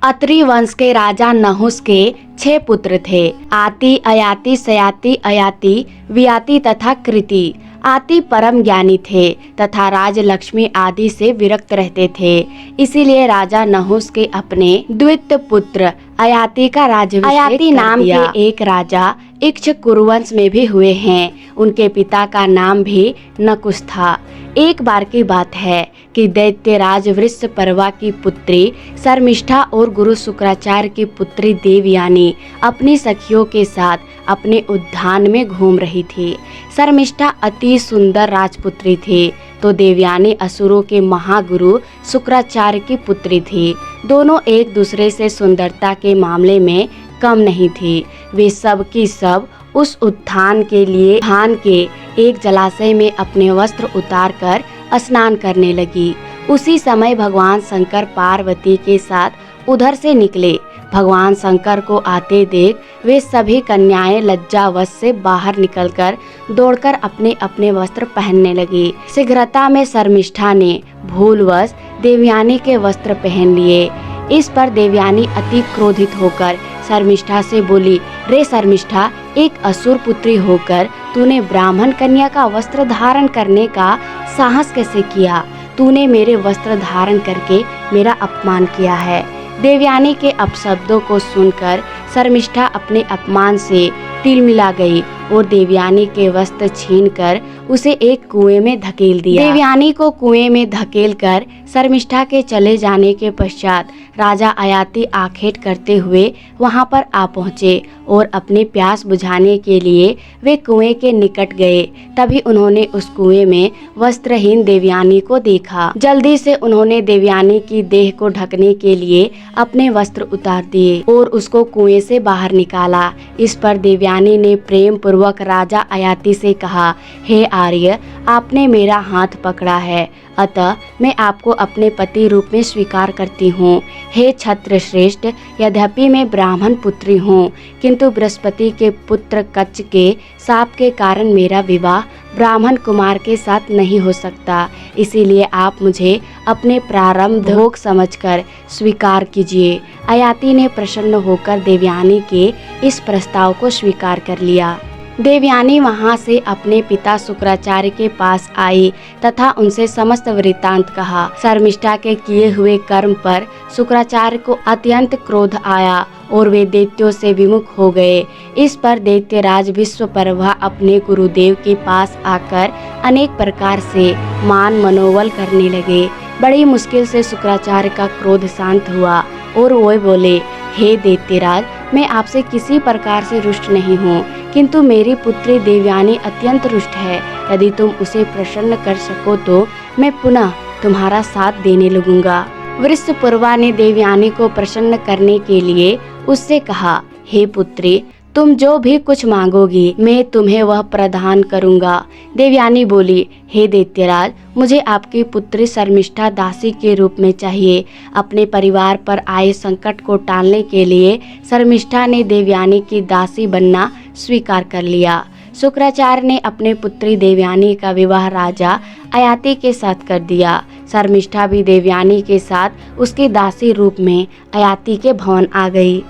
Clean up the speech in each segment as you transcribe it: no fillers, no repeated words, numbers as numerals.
अत्रि वंश के राजा नहुस के 6 पुत्र थे, आति, अयाति, सयाति, अयाति, वियाति तथा कृति। आति परम ज्ञानी थे तथा राजलक्ष्मी आदि से विरक्त रहते थे, इसीलिए राजा नहुस के अपने द्वितीय पुत्र अयाति का राज्याभिषेक अयाति नाम के एक राजा इक्ष्वाकु कुरुवंश में भी हुए हैं। उनके पिता का नाम भी नकुश था। एक बार की बात है कि दैत्यराज वृषपर्वा की पुत्री शर्मिष्ठा और गुरु शुक्राचार्य की पुत्री देवयानी अपनी सखियों के साथ अपने उद्यान में घूम रही थी। शर्मिष्ठा अति सुंदर राजपुत्री थी तो देवयानी असुरों के महागुरु शुक्राचार्य की पुत्री थी। दोनों एक दूसरे से सुंदरता के मामले में कम नहीं थी। वे सब की सब उस उद्यान के लिए धान के एक जलाशय में अपने वस्त्र उतारकर स्नान करने लगी। उसी समय भगवान शंकर पार्वती के साथ उधर से निकले। भगवान शंकर को आते देख वे सभी कन्याएं लज्जावश से बाहर निकलकर दौड़कर अपने अपने वस्त्र पहनने लगी। शीघ्रता में शर्मिष्ठा ने भूलवश देवयानी के वस्त्र पहन लिए। इस पर देवयानी अति क्रोधित होकर शर्मिष्ठा से बोली, रे शर्मिष्ठा, एक असुर पुत्री होकर तूने ब्राह्मण कन्या का वस्त्र धारण करने का साहस कैसे किया? तूने मेरे वस्त्र धारण करके मेरा अपमान किया है। देवयानी के अपशब्दों को सुनकर शर्मिष्ठा अपने अपमान से तिलमिला गई और देवयानी के वस्त्र छीनकर उसे एक कुएं में धकेल दिया। देवयानी को कुएं में धकेलकर शर्मिष्ठा के चले जाने के पश्चात राजा अयाति आखेट करते हुए वहां पर आ पहुँचे और अपनी प्यास बुझाने के लिए वे कुएं के निकट गए। तभी उन्होंने उस कुएं में वस्त्रहीन देवयानी को देखा। जल्दी से उन्होंने देवयानी की देह को ढकने के लिए अपने वस्त्र उतार दिए और उसको कुएं से बाहर निकाला। इस पर देवयानी ने प्रेम पूर्वक राजा अयाति से कहा, हे आर्य, आपने मेरा हाथ पकड़ा है, अतः मैं आपको अपने पति रूप में स्वीकार करती हूँ। हे क्षत्र श्रेष्ठ, यद्यपि मैं ब्राह्मण पुत्री हूँ, किंतु बृहस्पति के पुत्र कच्छ के शाप के कारण मेरा विवाह ब्राह्मण कुमार के साथ नहीं हो सकता, इसीलिए आप मुझे अपने प्रारब्ध भोग समझकर स्वीकार कीजिए। अयाति ने प्रसन्न होकर देवयानी के इस प्रस्ताव को स्वीकार कर लिया। देवयानी वहां से अपने पिता शुक्राचार्य के पास आई तथा उनसे समस्त वृत्तांत कहा। शर्मिष्ठा के किए हुए कर्म पर शुक्राचार्य को अत्यंत क्रोध आया और वे दैत्यों से विमुख हो गए। इस पर दैत्यराज विश्वपर्वा अपने गुरुदेव के पास आकर अनेक प्रकार से मान मनोबल करने लगे। बड़ी मुश्किल से शुक्राचार्य का क्रोध शांत हुआ और वो बोले, हे दैत्यराज, मैं आपसे किसी प्रकार से रुष्ट नहीं हूँ, किंतु मेरी पुत्री देवयानी अत्यंत रुष्ट है। यदि तुम उसे प्रसन्न कर सको तो मैं पुनः तुम्हारा साथ देने लगूंगा। वृषपर्वा ने देवयानी को प्रसन्न करने के लिए उससे कहा, हे पुत्री, तुम जो भी कुछ मांगोगी मैं तुम्हें वह प्रदान करूंगा। देवयानी बोली, हे दैत्यराज, मुझे आपकी पुत्री शर्मिष्ठा दासी के रूप में चाहिए। अपने परिवार पर आए संकट को टालने के लिए शर्मिष्ठा ने देवयानी की दासी बनना स्वीकार कर लिया। शुक्राचार्य ने अपने पुत्री देवयानी का विवाह राजा अयाति के साथ कर दिया। शर्मिष्ठा भी देवयानी के साथ उसकी दासी रूप में अयाति के भवन आ गई।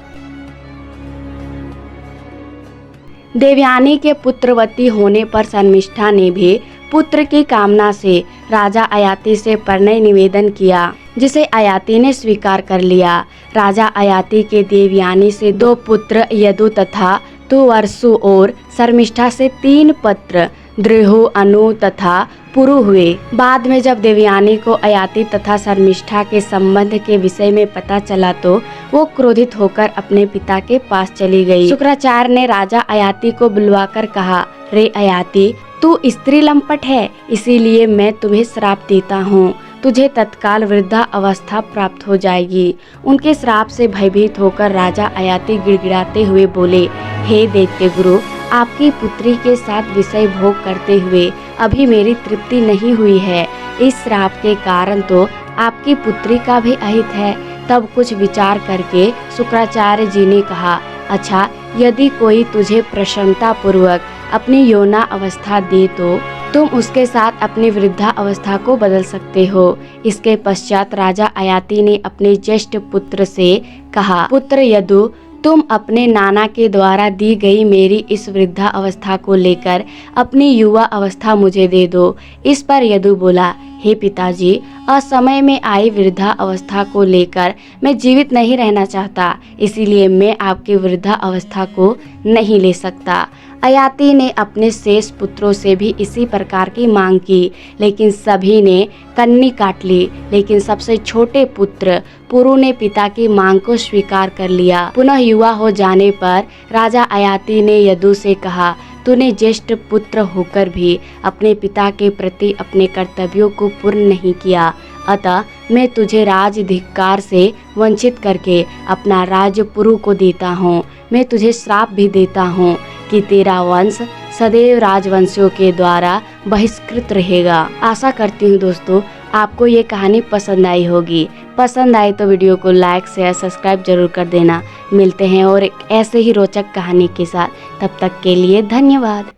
देवयानी के पुत्रवती होने पर शर्मिष्ठा ने भी पुत्र की कामना से राजा अयाति से परिणय निवेदन किया, जिसे अयाति ने स्वीकार कर लिया। राजा अयाति के देवयानी से 2 पुत्र यदु तथा तुवर्सु और शर्मिष्ठा से 3 पुत्र द्रुहु, अनु तथा पुरु हुए। बाद में जब देवयानी को अयाति तथा शर्मिष्ठा के संबंध के विषय में पता चला तो वो क्रोधित होकर अपने पिता के पास चली गई। शुक्राचार्य ने राजा अयाति को बुलवाकर कहा, रे अयाति, तू स्त्री लंपट है, इसीलिए मैं तुम्हें श्राप देता हूँ। तुझे तत्काल वृद्धा अवस्था प्राप्त हो जाएगी। उनके श्राप से भयभीत होकर राजा अयाति गिड़गिड़ाते हुए बोले, हे दैत्य गुरु, आपकी पुत्री के साथ विषय भोग करते हुए अभी मेरी तृप्ति नहीं हुई है। इस श्राप के कारण तो आपकी पुत्री का भी अहित है। तब कुछ विचार करके शुक्राचार्य जी ने कहा, अच्छा, यदि कोई तुझे प्रसन्नता पूर्वक अपनी यौना अवस्था दे तो तुम उसके साथ अपनी वृद्धा अवस्था को बदल सकते हो। इसके पश्चात राजा अयाति ने अपने ज्येष्ठ पुत्र से कहा, पुत्र यदु, तुम अपने नाना के द्वारा दी गई मेरी इस वृद्धा अवस्था को लेकर अपनी युवा अवस्था मुझे दे दो। इस पर यदु बोला, हे पिताजी, असमय में आई वृद्धा अवस्था को लेकर मैं जीवित नहीं रहना चाहता, इसीलिए मैं आपकी वृद्धा अवस्था को नहीं ले सकता। अयाति ने अपने शेष पुत्रों से भी इसी प्रकार की मांग की, लेकिन सभी ने कन्नी काट ली। लेकिन सबसे छोटे पुत्र पुरु ने पिता की मांग को स्वीकार कर लिया। पुनः युवा हो जाने पर राजा अयाति ने यदु से कहा, तूने ज्येष्ठ पुत्र होकर भी अपने पिता के प्रति अपने कर्तव्यों को पूर्ण नहीं किया, अतः मैं तुझे राजधिकार से वंचित करके अपना राज्य पुरु को देता हूँ। मैं तुझे श्राप भी देता हूँ कि तेरा वंश सदैव राजवंशियों के द्वारा बहिष्कृत रहेगा। आशा करती हूँ दोस्तों आपको ये कहानी पसंद आई होगी। पसंद आई तो वीडियो को लाइक शेयर सब्सक्राइब जरूर कर देना। मिलते हैं और एक ऐसे ही रोचक कहानी के साथ, तब तक के लिए धन्यवाद।